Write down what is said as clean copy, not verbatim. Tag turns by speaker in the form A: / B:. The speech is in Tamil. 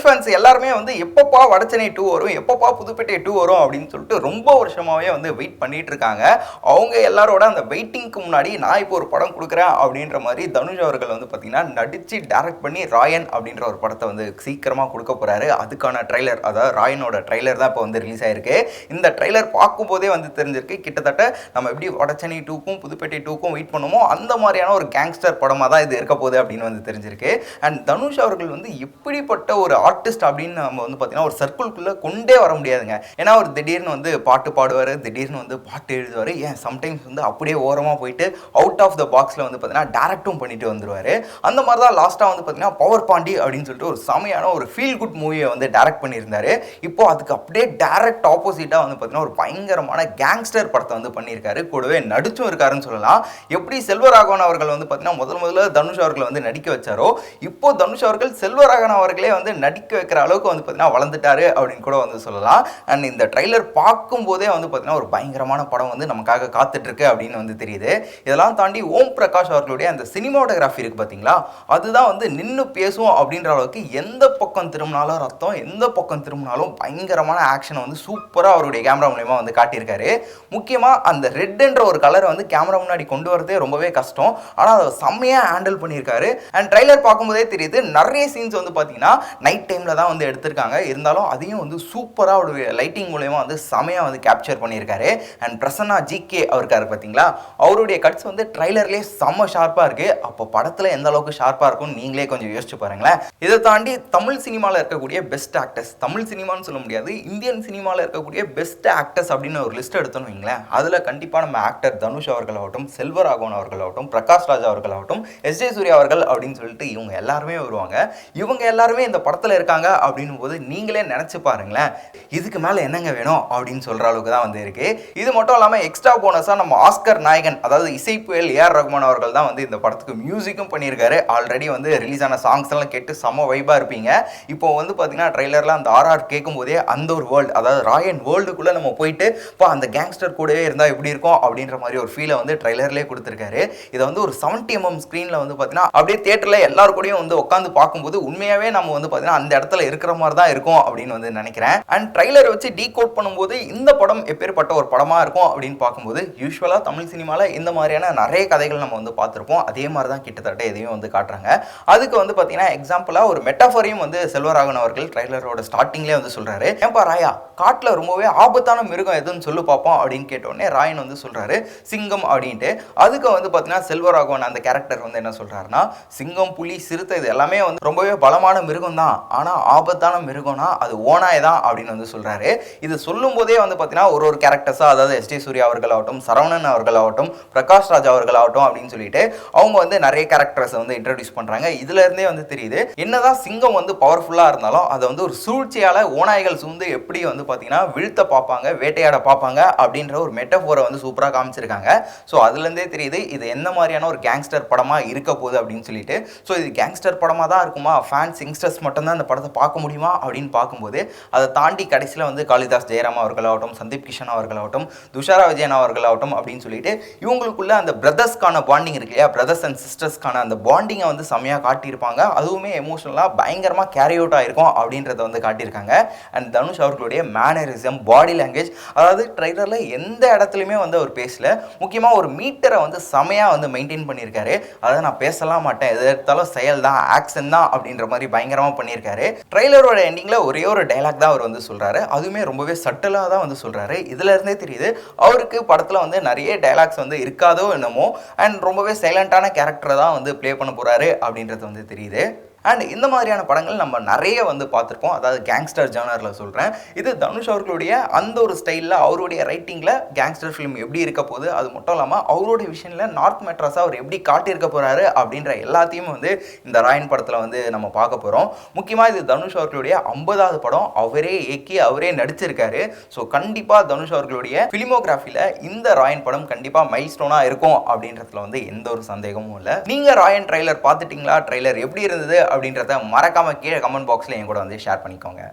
A: ஃபேன்ஸ் எல்லாருமே வந்து எப்பப்பா வடச்சென்னை 2 வரும், எப்பப்பா புதுப்பேட்டை 2 வரும் அப்படின்னு சொல்லிட்டு ரொம்ப வருஷமாவே வந்து வெயிட் பண்ணிட்டு இருக்காங்க. அவங்க எல்லாரோட அந்த வெயிட்டிங்க்கு முன்னாடி நான் இப்போ ஒரு படம் கொடுக்குறேன் அப்படின்ற மாதிரி தனுஷ் அவர்கள் வந்து பார்த்தீங்கன்னா நடிச்சு டைரக்ட் பண்ணி ராயன் அப்படின்ற ஒரு படத்தை வந்து சீக்கிரமாக கொடுக்க போறாரு. அதுக்கான ட்ரைலர், அதாவது ராயனோட ட்ரைலர் தான் இப்போ வந்து ரிலீஸ் ஆயிருக்கு. இந்த ட்ரைலர் பார்க்கும்போதே வந்து தெரிஞ்சிருக்கு கிட்டத்தட்ட நம்ம எப்படி வடச்சென்னை 2க்கும் புதுப்பேட்டை 2க்கும் வெயிட் பண்ணுமோ அந்த மாதிரியான ஒரு கேங்ஸ்டர் படமாக தான் இது இருக்க போகுது அப்படின்னு வந்து தெரிஞ்சிருக்கு. அண்ட் தனுஷ் அவர்கள் வந்து எப்படிப்பட்ட ஒரு ஆர்டிஸ்ட் அப்படின்னு நம்ம வந்து பார்த்தீங்கன்னா ஒரு சர்க்கிள்குள்ளே கொண்டே வர முடியாதுங்க. ஏன்னா அவர் திடீர்னு வந்து பாட்டு பாடுவார், திடீர்னு வந்து பாட்டு எழுதுவார், ஏன் சம்டைம்ஸ் வந்து அப்படியே ஓரமாக போயிட்டு அவுட் ஆஃப் த பாக்ஸில் வந்து பார்த்தீங்கன்னா டேரக்டும் பண்ணிட்டு வந்துடுவார். அந்த மாதிரி தான் லாஸ்ட்டாக வந்து பார்த்தீங்கன்னா பவர் பாண்டி அப்படின்னு சொல்லிட்டு ஒரு செமையான ஒரு ஃபீல் குட் மூவியை வந்து டேரக்ட் பண்ணியிருந்தாரு. இப்போ அதுக்கு அப்படியே டேரக்ட் ஆப்போசிட்டாக வந்து பார்த்தீங்கன்னா ஒரு பயங்கரமான கேங்ஸ்டர் படத்தை வந்து பண்ணியிருக்காரு. கூடவே நடிச்சும் இருக்காருன்னு சொல்லலாம். எப்படி செல்வராகவன் அவர்கள் வந்து பார்த்தீங்கன்னா முதல்ல தனுஷ் அவர்களை வந்து நடிக்க வச்சாரோ, இப்போ தனுஷ் அவர்கள் செல்வராகவன் அவர்களே வந்து நடிக்க வைக்கிற அளவுக்கு வந்து பார்த்தீங்கன்னா வளர்ந்துட்டாரு அப்படின்னு கூட வந்து சொல்லலாம். அண்ட் இந்த ட்ரைலர் பார்க்கும்போதே வந்து பார்த்தீங்கன்னா ஒரு பயங்கரமான படம் வந்து நமக்காக காத்துட்டு இருக்கு அப்படின்னு வந்து தெரியுது. இதெல்லாம் தாண்டி ஓம் பிரகாஷ் அவர்களுடைய அந்த சினிமாட்டோகிராஃபி இருக்கு பார்த்தீங்களா, அதுதான் வந்து நின்று பேசும் அப்படின்ற அளவுக்கு எந்த பக்கம் திரும்பினாலும் ரத்தம், எந்த பக்கம் திரும்பினாலும் பயங்கரமான ஆக்ஷனை வந்து சூப்பராக அவருடைய கேமரா மூலமா வந்து காட்டியிருக்காரு. முக்கியமாக அந்த ரெட்ன்ற ஒரு கலரை வந்து கேமரா முன்னாடி கொண்டு வரதே ரொம்பவே கஷ்டம். ஆனால் அதை செம்மையாக ஹேண்டில் பண்ணியிருக்காரு. அண்ட் ட்ரைலர் பார்க்கும்போதே தெரியுது நிறைய சீன்ஸ் வந்து பார்த்தீங்கன்னா நைட் டைமில் தான் வந்து எடுத்திருக்காங்க. இருந்தாலும் அதையும் வந்து சூப்பராக ஒரு லைட்டிங் மூலமா வந்து செமையாக வந்து கேப்சர் பண்ணியிருக்காரு. அண்ட் பிரசன்னா ஜிகே அவருக்காரு பார்த்தீங்களா, அவருடைய கட்ஸ் வந்து ட்ரைலர்லேயே செம்ம ஷார்ப்பாக இருக்குது. அப்போ படத்தில் எந்த அளவுக்கு ஷார்ப்பாக இருக்கும்னு நீங்களே கொஞ்சம் யோசிச்சு பாருங்களேன். இதை தாண்டி தமிழ் சினிமாவில் இருக்கக்கூடிய பெஸ்ட் ஆக்டர்ஸ், தமிழ் சினிமான்னு சொல்ல முடியாது, இந்தியன் சினிமாவில் இருக்கக்கூடிய பெஸ்ட் ஆக்டர்ஸ் அப்படின்னு ஒரு லிஸ்ட் எடுத்தோன்னு வைங்களேன், அதில் கண்டிப்பாக நம்ம ஆக்டர் தனுஷ் அவர்களாகட்டும், செல்வராகவன் அவர்களாகட்டும், பிரகாஷ் ராஜ் அவர்களாகட்டும், எஸ்.ஜே. சூர்யா அவர்கள் அப்படின்னு சொல்லிட்டு இவங்க எல்லாருமே வருவாங்க. இவங்க எல்லாருமே இந்த படத்தில் இருக்காங்க அப்படின்னும் போது நீங்களே நினச்சி பாருங்களேன், இதுக்கு மேலே என்னங்க வேணும் அப்படின்னு சொல்கிற அளவுக்கு தான் வந்து இருக்குது. இது மட்டும் இல்லாமல் எக்ஸ்ட்ரா போனஸாக நம்ம ஆஸ்கர் நாயகன், அதாவது இசைப்புயல் ஏஆர் ரகுமான் அவர்கள் தான் வந்து இந்த படத்துக்கு மியூசிக்கும் பண்ணியிருக்காரு. ஆல்ரெடி வந்து ரிலீஸ் ஆன சாங்ஸ் எல்லாம் கேட்டு செம்ம வைபாக இருப்பீங்க. இப்போ வந்து பார்த்தீங்கன்னா ட்ரெய்லரில் அந்த ஆர்ஆர் கேட்கும் போதே அந்த ஒரு வேர்ல்டு, அதாவது ராயன் வேர்ல்டுக்குள்ளே நம்ம போயிட்டு இப்போ அந்த கேங்ஸ்டர் கூடவே இருந்தால் எப்படி இருக்கும் அப்படின்ற மாதிரி ஒரு ஃபீலை வந்து ட்ரெய்லர்லேயே கொடுத்துருக்காரு. இதை வந்து ஒரு 70mm ஸ்க்ரீனில் வந்து பார்த்தீங்கன்னா அப்படியே தியேட்டரில் எல்லாரு கூடயும் வந்து உட்காந்து பார்க்கும்போது உண்மையாகவே நம்ம வந்து பார்த்தீங்கன்னா அந்த இடத்துல இருக்கிற மாதிரி தான் இருக்கும் அப்படின்னு வந்து நினைக்கிறேன். அண்ட் ட்ரைலரை வச்சு டீகோட் பண்ணும்போது இந்த படம் எப்பேற்பட்ட ஒரு படமாக இருக்கும் அப்படின்னு பார்க்கும்போது யூஸ்வலாக தமிழ் சினிமாவில் இந்த மாதிரியான நிறைய கதைகள் நம்ம வந்து பார்த்துருப்போம். அதே மாதிரி தான் கிட்டத்தட்ட எதையும் வந்து காட்டுறாங்க. அதுக்கு வந்து பார்த்தீங்கன்னா எக்ஸாம்பிளாக ஒரு மெட்டாஃபரையும் வந்து செல்வராகவன் அவர்கள் ட்ரைலரோட ஸ்டார்டிங்லேயே வந்து சொல்கிறாரு, ஏன்பா ராயா காட்டில் ரொம்பவே ஆபத்தான மிருகம் எதுன்னு சொல்லி பார்ப்போம் அப்படின்னு கேட்டோடனே ராயன் வந்து சொல்கிறாரு சிங்கம் அப்படின்ட்டு. அதுக்கு வந்து பார்த்தீங்கன்னா செல்வராகவன் அந்த கேரக்டர் வந்து என்ன சொல்கிறாருன்னா, சிங்கம், புலி, சிறுத்தை இது எல்லாமே வந்து ரொம்பவே பலமான மிருகம் தான், ஆனால் ஆபத்தான மிருகம்னா அது ஓனாய் தான் அப்படின்னு வந்து சொல்கிறாரு. இது சொல்லும் போதே வந்து பார்த்தீங்கன்னா ஒரு கேரக்டர்ஸாக, அதாவது எஸ்.ஜே. சூர்யா அவர்களாகட்டும், சரவணன் அவர்களாகட்டும், பிரகாஷ் ராஜ் அவர்களாகட்டும் அப்படின்னு சொல்லிட்டு அவங்க வந்து நிறைய கேரக்டர்ஸை வந்து இன்ட்ரடியூஸ் பண்ணுறாங்க. இதுல இருந்தே வந்து தெரியுது என்னதான் சிங்கம் வந்து பவர்ஃபுல்லாக இருந்தாலும் அதை வந்து ஒரு சூழ்ச்சியால் ஓநாய்கள் சூழ்ந்து எப்படி வந்து பார்த்தீங்கன்னா வீழ்த்த பார்ப்பாங்க, வேட்டையாட பார்ப்பாங்க அப்படின்ற ஒரு மெட்டஃபோரை வந்து சூப்பராக காமிச்சிருக்காங்க. ஸோ அதுலேருந்தே தெரியுது இது எந்த மாதிரியான ஒரு கேங்ஸ்டர் படமாக இருக்க போகுது அப்படின்னு சொல்லிட்டு. ஸோ இது கேங்ஸ்டர் படமாக தான் இருக்குமா, ஃபேன்ஸ் யங்ஸ்டர்ஸ் மட்டும்தான் இந்த படத்தை பார்க்க முடியுமா அப்படின்னு பார்க்கும்போது அதை தாண்டி கடைசியில் வந்து காளிதாஸ் ஜெயராம் அவர்களாகட்டும், சந்தீப் கிஷன் அவர்களாகட்டும், துஷாரா விஜயன் அவர்களாகட்டும் அப்படின்னு சொல்லிட்டு இவங்களுக்குள்ள அந்த பிரதர்ஸ்க்கான பாண்டிங் இருக்கு இல்லையா, பிரதர்ஸ் அண்ட் சிஸ்டர்ஸ்க்கான அந்த பாண்டிங்கை வந்து செம்மையாக காட்டியிருப்பாங்க. அதுவுமே எமோஷனலாக பயங்கரமாக கேரி அவுட் ஆகிருக்கும் அப்படின்றத வந்து காட்டியிருக்காங்க. அண்ட் தனுஷ் அவர்களுடைய மேனரிசம், பாடி லாங்குவேஜ், அதாவது ட்ரைலரில் எந்த இடத்துலையுமே வந்து அவர் பேசல. முக்கியமாக ஒரு மீட்டரை வந்து செம்மையாக வந்து மெயின்டைன் பண்ணியிருக்காரு. அதாவது நான் பேசலாம் மாட்டேன், எது எடுத்தாலும் செயல் தான், ஆக்ஷன் தான் அப்படின்ற மாதிரி பயங்கரமாக பண்ணியிருக்காரு. ட்ரெய்லரோட எண்டிங்கில் ஒரே ஒரு டைலாக் தான் அவர் வந்து சொல்கிறாரு. அதுவுமே ரொம்பவே சட்டலாக தான் வந்து சொல்கிறாரு. இதுல இருந்தே தெரியுது அவருக்கு படத்தில் வந்து நிறைய டைலாக்ஸ் வந்து இருக்காதோ என்னமோ, அண்ட் ரொம்பவே சைலண்டான கேரக்டரை தான் வந்து ப்ளே பண்ண போகிறாரு அப்படின்றது வந்து தெரியுது. அண்ட் இந்த மாதிரியான படங்கள் நம்ம நிறைய வந்து பார்த்துருப்போம். அதாவது கேங்ஸ்டர் ஜானரில் சொல்கிறேன். இது தனுஷ் அவர்களுடைய அந்த ஒரு ஸ்டைலில் அவருடைய ரைட்டிங்கில் கேங்ஸ்டர் ஃபிலிம் எப்படி இருக்க போகுது, அது மட்டும் இல்லாமல் அவருடைய விஷனில் நார்த் மெட்ராஸாக அவர் எப்படி காட்டியிருக்க போகிறாரு அப்படின்ற எல்லாத்தையும் வந்து இந்த ராயன் படத்தில் வந்து நம்ம பார்க்க போகிறோம். முக்கியமாக இது தனுஷ் அவர்களுடைய 50வது படம். அவரே இயக்கி அவரே நடிச்சிருக்காரு. ஸோ கண்டிப்பாக தனுஷ் அவர்களுடைய ஃபிலிமோகிராஃபியில் இந்த ராயன் படம் கண்டிப்பாக மைல் ஸ்டோனாக இருக்கும் அப்படின்றதுல வந்து எந்த ஒரு சந்தேகமும் இல்லை. நீங்கள் ராயன் ட்ரைலர் பார்த்துட்டிங்களா? ட்ரைலர் எப்படி இருந்தது அப்படின்றத மறக்காம கீழே கமெண்ட் பாக்ஸில் என் கூட வந்து ஷேர் பண்ணிக்கோங்க.